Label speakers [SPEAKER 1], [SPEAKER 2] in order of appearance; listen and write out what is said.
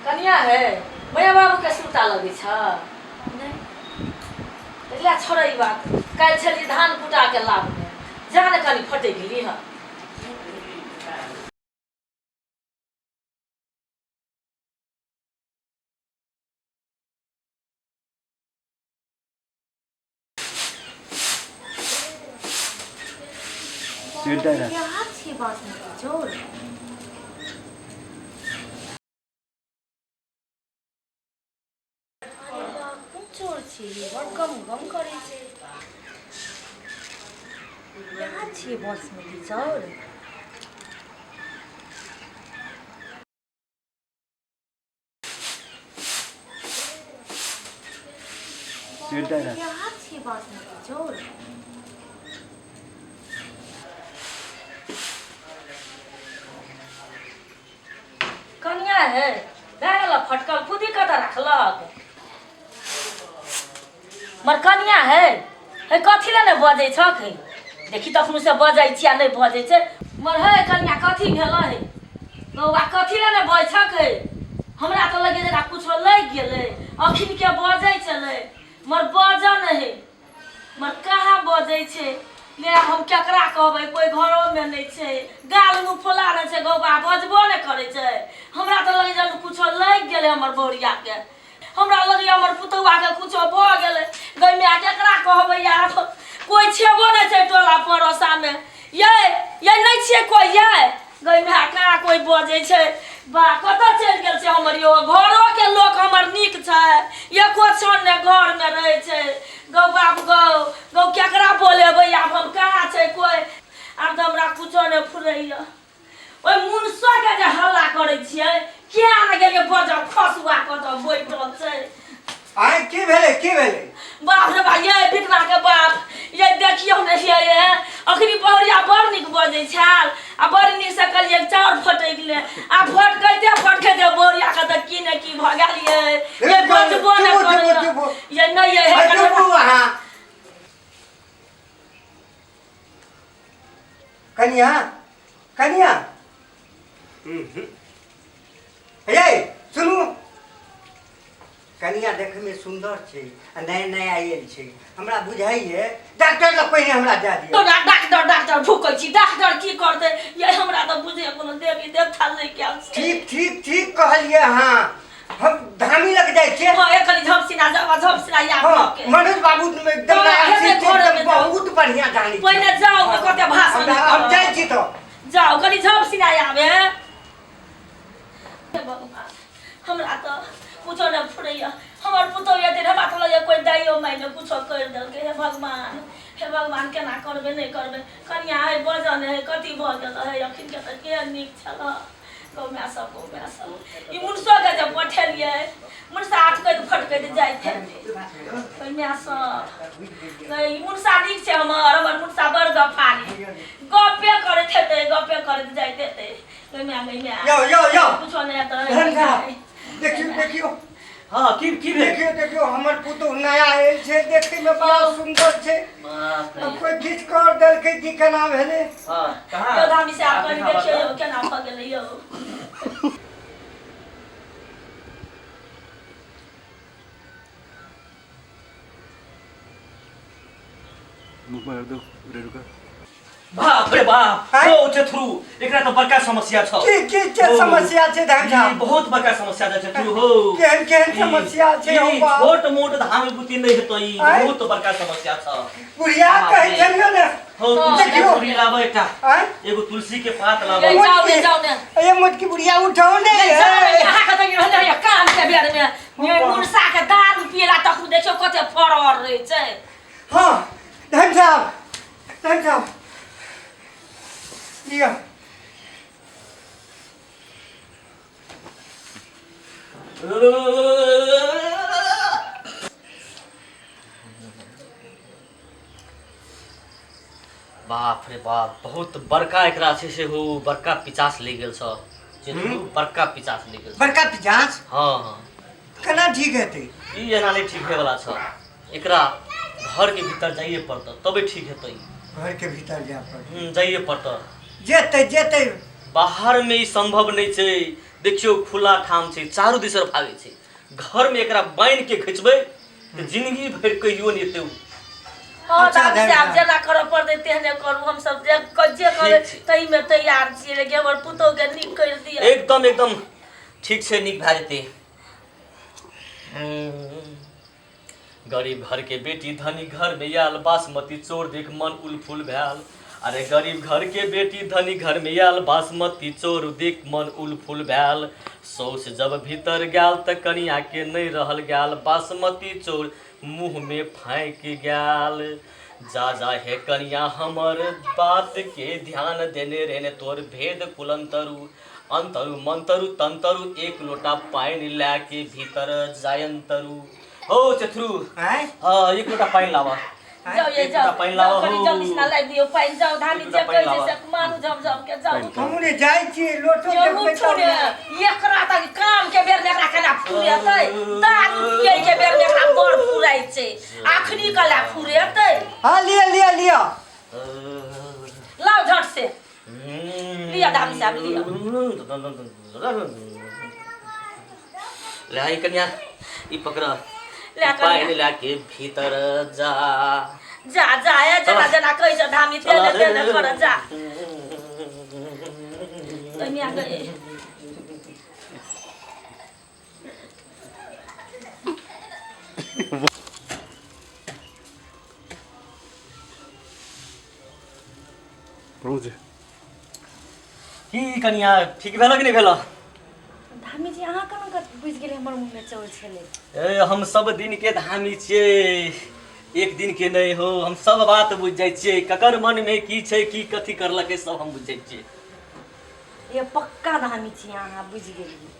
[SPEAKER 1] कनिया है मैया बाबू के सुता लगे छ नहीं छोड़ई बात कल छली धान कुटा के लाभ में जाने कनी फटे गेली ह
[SPEAKER 2] क्या अच्छी बात है जोर चोर छी बड़ गम गम करे छे यहाँ छी बासमती चाउर यहाँ छी बासमती चाउर
[SPEAKER 1] कनिया है दागला फटकल खुदी कत रखलक मर कनिया है कथी ले ने बजै छक देखी तखनु से बजै छिया नहीं बजै छे मर है कनिया कथी भेल है बौआ कथी ले ने बजै छक हमरा तो लगे जरा कुछो लग गेलै अखिन के बजै छलै मर बजन है मर कहाँ बजै छे ले हम केकरा कहबै कोई घरो में नहीं छे गाल मुंह फुला रहे छे गौबा बजबो नहीं करे छे हमरा तो लगे जरा कुछो लग गेलै हमर बौरिया के हमरा लगे हमर पुतौआ के कुछो भ गेलै गई में केकरा कहबै यार कोई छेबो नहीं छे टोला पड़ोसा में ये नहीं छे कोई ये गई में कहाँ कोई बजै छे बा कत चल गेल छे हमर यो घरो के लोग हमर नीक छे एको क्षण ने घर में रहे छे गौ बाप गौ केकरा बोलेबै आब हम कहाँ छे कोई आब त हमरा कुछो ने फुरैया ओइ मुनसा के जे हल्ला करै छियै किया न गेलिए बजा खसुआ कत बैठल छे
[SPEAKER 3] आय की भेले
[SPEAKER 1] बाप रे भाई ये बिकना के बाप ये देखियो ने ये अखनी पौरिया बड़ निक बजै छाल आ बड़ निक से कहलिए चाउर फटै गेलै आ फटकैते बोरिया के त की ने की भ गेलिए ये बजबो ने करे ये नहीं ये
[SPEAKER 3] कनिया हे सुनू कनिया देखे में सुंदर छे नया नया आयल छे हमरा बुझाइए डॉक्टर लग पहिने हमरा दे दियो
[SPEAKER 1] तो डॉक्टर भूकै छी डॉक्टर की करते ये हमरा त बुझे कोनो देवी देवता नहीं क्या
[SPEAKER 3] ठीक कहलिए हां हम धामी लग जाय छे
[SPEAKER 1] हां एकली झपसिना याद के
[SPEAKER 3] मनोज बाबू एकदम बहुत बढ़िया धानी
[SPEAKER 1] पहिने जाओ कते भाषण
[SPEAKER 3] हम जाय छी तो
[SPEAKER 1] जाओ कनी झपसिना आवे हमरा त कुछो न फुरैया हमर पुतौया ते हमरा त लगे कोई दाइयो माइने कुछो कर देलकै हे भगवान केना करबे नहीं करबे कनिया है बजन है कथी भ गेल है अखिन के त के नीक छल गौमे सब ई मुनसो के जब पठेलिए मुनसा आठ के फटके जाय थे गौमे सब ई मुनसा नीक छे हमर मुनसा बड़ गफारी गपे करे जाय थे गौमे
[SPEAKER 3] यो
[SPEAKER 1] कुछो नहीं त
[SPEAKER 3] देखियो
[SPEAKER 4] हां की
[SPEAKER 3] देखियो हमर पुतो नया आयल छे देखे में बड़ा सुंदर छे
[SPEAKER 4] बाप रे
[SPEAKER 3] अब कोई किछ कर देल के की केना भेले
[SPEAKER 4] हां कहां
[SPEAKER 1] यो धामी से आप कनी देखियो केना भ गेलै यो
[SPEAKER 2] मुख मार दो रुका
[SPEAKER 4] बाप रे बाप ओ चथुरु एकरा त बड़का समस्या छ
[SPEAKER 3] की समस्या छे धाम
[SPEAKER 4] ई बहुत बड़का समस्या छ चथुरु हो
[SPEAKER 3] केहन समस्या छे हो बा
[SPEAKER 4] छोट मोट धाम बुती नहीं हेतई बहुत बड़का समस्या छ
[SPEAKER 3] बुढ़िया कहि छलियो ने
[SPEAKER 4] हो तुलसी के पूरी लाबे एकटा एगो तुलसी के पात लाबे
[SPEAKER 1] जाओ ने
[SPEAKER 3] ए मोटकी बुढ़िया उठाओ ने
[SPEAKER 1] यहाँ के त रहले काम के बेर में ये मुनसा के दारू पिएला तखु देखियो कते फरर रहे छै
[SPEAKER 3] हां धन साहब लिया
[SPEAKER 4] बाप रे बाप बहुत बड़का एकरा छै से हो बड़का पिचास ले गेल छ जे बड़का पिचास ले गेल
[SPEAKER 3] बड़का पिचास
[SPEAKER 4] हां
[SPEAKER 3] केना ठीक हेतै
[SPEAKER 4] ई एना नहीं ठीक है वाला छ एकरा घर के भीतर जाइए पड़ता तबे ठीक हेतै
[SPEAKER 3] घर के भीतर जा पड़त
[SPEAKER 4] जाइए पड़ता
[SPEAKER 3] जेते
[SPEAKER 4] बाहर में ई संभव नहीं छै देखियो खुला ठाम छै, चारू दिस भागे छै। घर में एकरा बांध के खिंचबै तो जिंदगी भर कहियो नहीं एते।
[SPEAKER 1] हाँ
[SPEAKER 3] अच्छा,
[SPEAKER 1] दादी
[SPEAKER 3] धन्यवाद।
[SPEAKER 1] साहब जना करऽ पड़तै तेहने करू, हम सब जे करे तही में तैयार छियै, लेकिन हमर पुतोह के नीक कर दिया।
[SPEAKER 4] एकदम एकदम ठीक से नीक भए जेतै। गरीब घर के बेटी धनी घर में आयल, बासमती चोर देख मन उलफुल भैल। अरे गरीब घर के बेटी धनी घर में आयल, बासमती चोर देख मन उलफुल भैल। सौस जब भीतर गैल त कनिया के नहीं रहल गैल, बासमती चोर मुंह में फाँक गैल। जा जा हे कनिया हमर बात के ध्यान देने रहने, तोर भेद कुलंतरु अंतरु मंतरु तंतरु, एक लोटा पानी लाके भीतर जायंतरु। हो चथरू,
[SPEAKER 3] हैं?
[SPEAKER 4] एक लोटा पानी लावा।
[SPEAKER 1] जाओ ये
[SPEAKER 4] एक
[SPEAKER 1] जाओ,
[SPEAKER 4] लोटा पानी लावा
[SPEAKER 1] कनी जल्दी से लाई दियो पानी, जाओ धामी जे
[SPEAKER 4] पानी
[SPEAKER 1] कहै
[SPEAKER 4] लावा।
[SPEAKER 1] छै से मानु जम जम के जाओ।
[SPEAKER 3] हमरे जाइ छियै लोटो
[SPEAKER 1] यो
[SPEAKER 3] देखबै
[SPEAKER 1] उठो
[SPEAKER 3] तब
[SPEAKER 1] ने,
[SPEAKER 3] ने।
[SPEAKER 1] एकरा त काम के बेर नेकरा केना फुरेतै, दारू पियै के बेर नेकरा बड़ फुराइ छै, आखनी कला फुरेतै।
[SPEAKER 3] हाँ लिया लिया लिया।
[SPEAKER 1] लाओ झट से लिया धामी साहब लिया।
[SPEAKER 4] ले कन्या ई पकड़ा,
[SPEAKER 1] ले
[SPEAKER 4] पानी लाके भीतर जा।
[SPEAKER 1] जा जा ए जना जना कहै छ धामी तेने तेने कर जा। तमिया गए
[SPEAKER 4] की कनिया ठीक भेल कि नहीं भेल?
[SPEAKER 2] धामी जी अहाँ केना के बुझि गेलै हमर मुंह में चोर छलै?
[SPEAKER 4] ए हम सब दिन के धामी छियै, एक दिन के नहीं हो। हम सब बात बुझ जाइ छियै, ककर मन में की छै, की कथी करलकै सब हम बुझ जाइ छियै।
[SPEAKER 2] ये पक्का धामी छी अहाँ बुझि गेलियै।